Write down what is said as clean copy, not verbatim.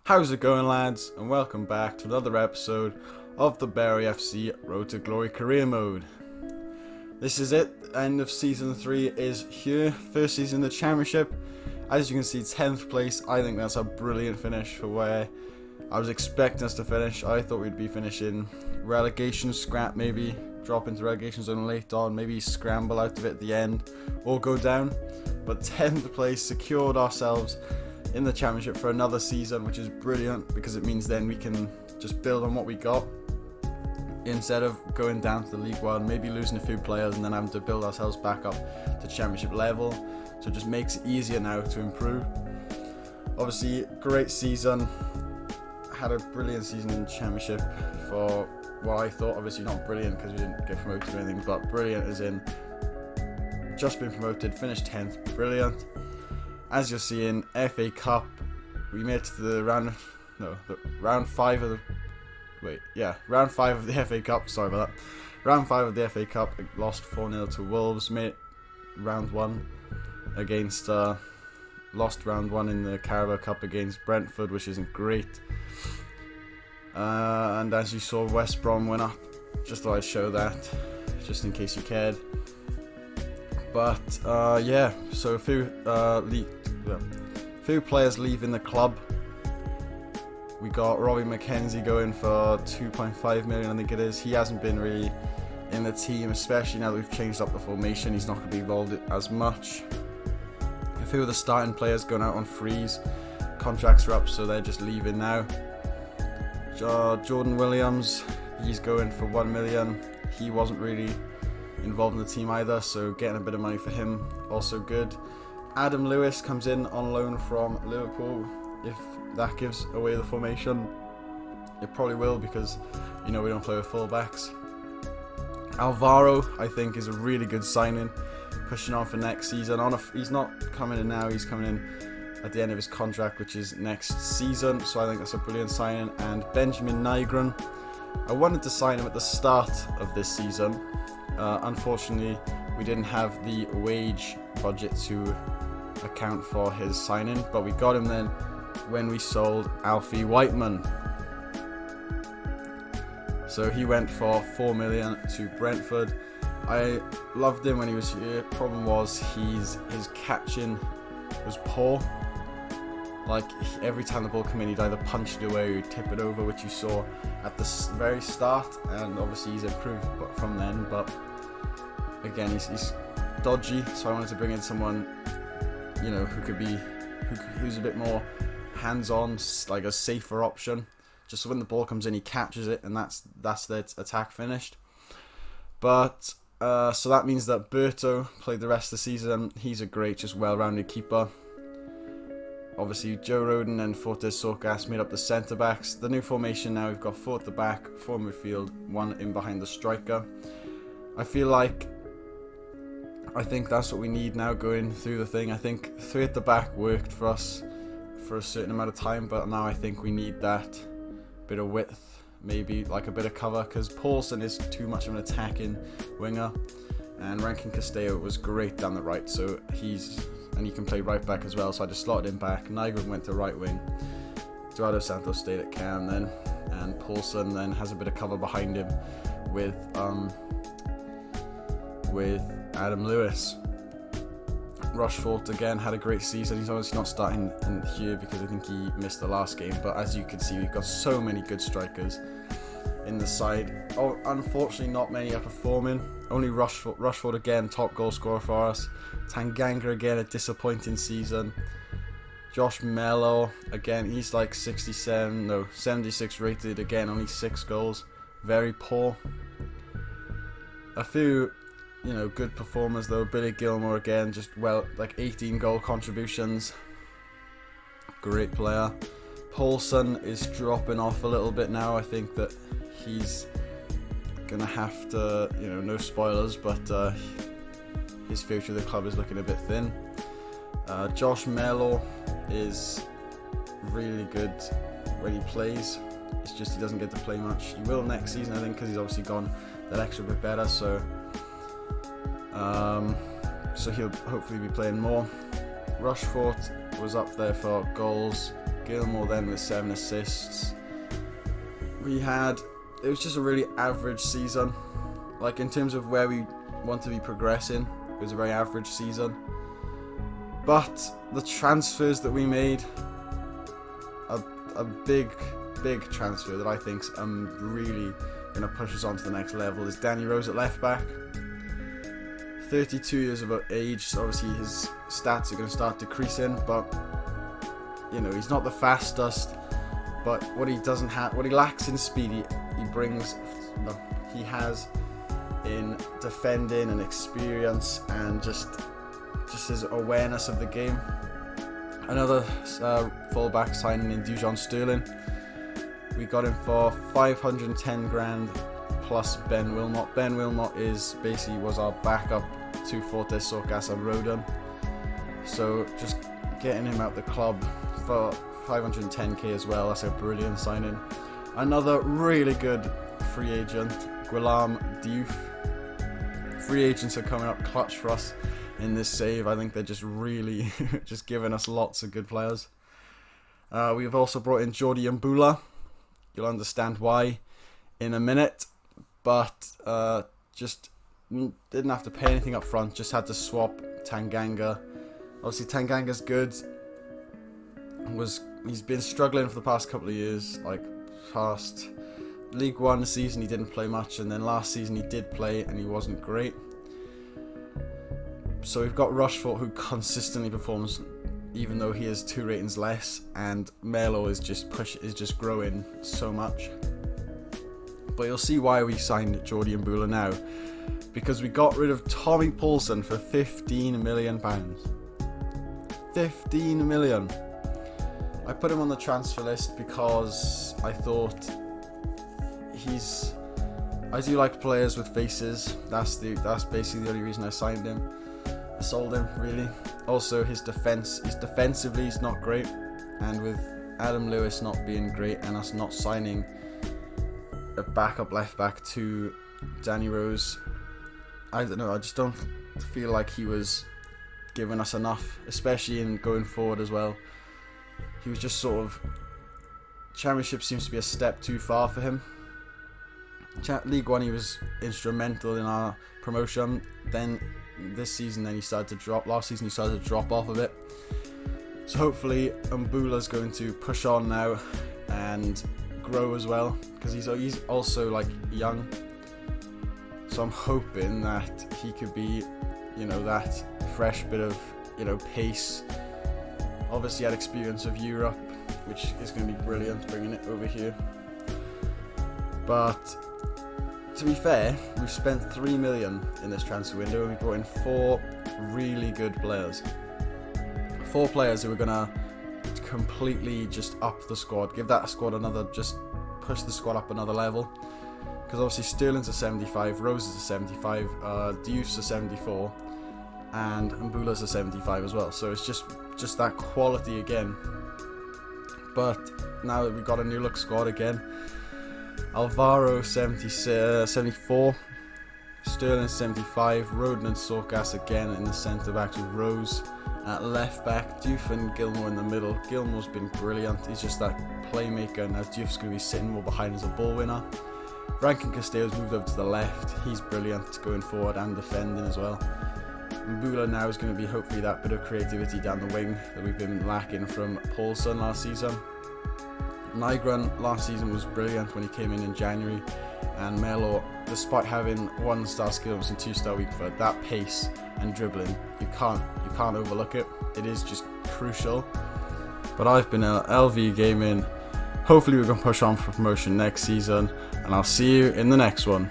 How's it going, lads, and welcome back to another episode of the Barry FC Road to Glory career mode. This is it, end of season 3 is here, first season in the championship. As you can see, 10th place. I think that's a brilliant finish for where I was expecting us to finish. I thought we'd be finishing relegation scrap, maybe drop into relegation zone late on, maybe scramble out of it at the end, or go down. But 10th place secured ourselves in the championship for another season, which is brilliant because it means then we can just build on what we got instead of going down to the League One, maybe losing a few players and then having to build ourselves back up to championship level. So it just makes it easier now to improve. Obviously, great season. Had a brilliant season in the championship for what I thought. Obviously not brilliant because we didn't get promoted or anything, but brilliant as in just been promoted, finished 10th, brilliant. As you're seeing, FA Cup, we made it to the round 5 of the FA Cup, sorry about that. Round 5 of the FA Cup, lost 4-0 to Wolves, made round 1 against, lost round 1 in the Carabao Cup against Brentford, which isn't great. And as you saw, West Brom went up, just thought I'd show that, just in case you cared. But yeah, so a few players leaving the club. We got Robbie McKenzie going for 2.5 million, I think it is. He hasn't been really in the team, especially now that we've changed up the formation. He's not going to be involved as much. A few of the starting players going out on frees. Contracts are up, so they're just leaving now. Jordan Williams, he's going for 1 million. He wasn't really involved in the team either, so getting a bit of money for him, also good. Adam Lewis comes in on loan from Liverpool. If that gives away the formation, it probably will, because we don't play with fullbacks. Alvaro, I think, is a really good signing, pushing on for next season. He's not coming in now, he's coming in at the end of his contract, which is next season, so I think that's a brilliant signing. And Benjamin Nygren, I wanted to sign him at the start of this season. Unfortunately, we didn't have the wage budget to account for his signing, but we got him then when we sold Alfie Whiteman. So he went for 4 million to Brentford. I loved him when he was here. Problem was his catching was poor. Like, every time the ball came in, he'd either punch it away or he'd tip it over, which you saw at the very start, and obviously he's improved from then, but again, he's dodgy, so I wanted to bring in someone, who's a bit more hands-on, like a safer option, just so when the ball comes in, he catches it, and that's the attack finished. But, so that means that Berto played the rest of the season. He's a great, just well-rounded keeper. Obviously, Joe Rodon and Fortes Sorkas made up the centre-backs. The new formation now, we've got 4 at the back, 4 midfield, 1 in behind the striker. I think that's what we need now going through the thing. I think 3 at the back worked for us for a certain amount of time, but now I think we need that bit of width, maybe like a bit of cover, because Paulson is too much of an attacking winger, and Rankin Castillo was great down the right, so he can play right back as well, so I just slotted him back. Nygren went to right wing, Eduardo Santos stayed at cam then, and Paulson then has a bit of cover behind him with Adam Lewis. Rushford again had a great season. He's obviously not starting in here because I think he missed the last game, but as you can see, we've got so many good strikers in the side. Oh, unfortunately not many are performing. Only Rushford again, top goal scorer for us. Tanganga again, a disappointing season. Josh Mello again, he's like 76 rated, again only 6 goals, very poor. A few good performers though. Billy Gilmore again, just 18 goal contributions, great player. Paulson is dropping off a little bit now. I think that he's gonna have to, no spoilers, but his future of the club is looking a bit thin. Josh Mello is really good when he plays. It's just he doesn't get to play much. He will next season, I think, because he's obviously gone that extra bit better, so he'll hopefully be playing more. Rushford was up there for goals. Gilmore then with 7 assists. It was just a really average season. Like, in terms of where we want to be progressing, it was a very average season. But the transfers that we made, a big transfer that I think's really going to push us on to the next level is Danny Rose at left back. 32 years of age, so obviously his stats are going to start decreasing, but you know, he's not the fastest, but what he lacks in speed, he has in defending and experience and just his awareness of the game. Another fullback signing in Dujon Sterling. We got him for 510 grand plus Ben Wilmot. Ben Wilmot was our backup to Fortes Sorkas and Rodon. So just getting him out the club for 510k as well, that's a brilliant signing. Another really good free agent, Guillaume Diouf. Free agents are coming up clutch for us in this save. I think they're just really just giving us lots of good players. We've also brought in Jordi Mbula. You'll understand why in a minute, but just didn't have to pay anything up front, just had to swap Tanganga. Obviously Tanganga's good. He's been struggling for the past couple of years, like past League One season he didn't play much, and then last season he did play and he wasn't great. So we've got Rushford, who consistently performs even though he has 2 ratings less, and Melo is just growing so much. But you'll see why we signed Jordi Mbula now, because we got rid of Tommy Paulson for £15 million. 15 million. I put him on the transfer list because I thought I do like players with faces. That's basically the only reason I sold him, really. Also, defensively he's not great, and with Adam Lewis not being great and us not signing a backup left back to Danny Rose, I don't know, I just don't feel like he was giving us enough, especially in going forward as well. He was just sort of, Championship seems to be a step too far for him. League One he was instrumental in our promotion, then this season he started to drop. Last season he started to drop off a bit. So hopefully Mbula's going to push on now and grow as well, because he's also like young. So I'm hoping that he could be, you know, that fresh bit of, you know, pace. Obviously had experience of Europe, which is going to be brilliant bringing it over here. But to be fair, we've spent 3 million in this transfer window and we brought in 4 really good players. 4 players who are going to completely just up the squad, give that squad just push the squad up another level. Because obviously Sterling's a 75, Rose is a 75, Diouf's a 74, and Mbula's a 75 as well. So it's just that quality again. But now that we've got a new look squad again, Alvaro 74, Sterling 75, Rodon and Sorkas again in the centre backs with Rose at left back, Diouf and Gilmore in the middle. Gilmore's been brilliant, he's just that playmaker. Now Diouf's going to be sitting more behind as a ball winner. Rankin Castello's moved over to the left, he's brilliant going forward and defending as well. Mbula now is going to be hopefully that bit of creativity down the wing that we've been lacking from Paulson last season. Nygren last season was brilliant when he came in January, and Melo, despite having 1-star skills and 2-star weak foot, that pace and dribbling, you can't overlook it. It is just crucial. But I've been LV Gaming. Hopefully we can push on for promotion next season, and I'll see you in the next one.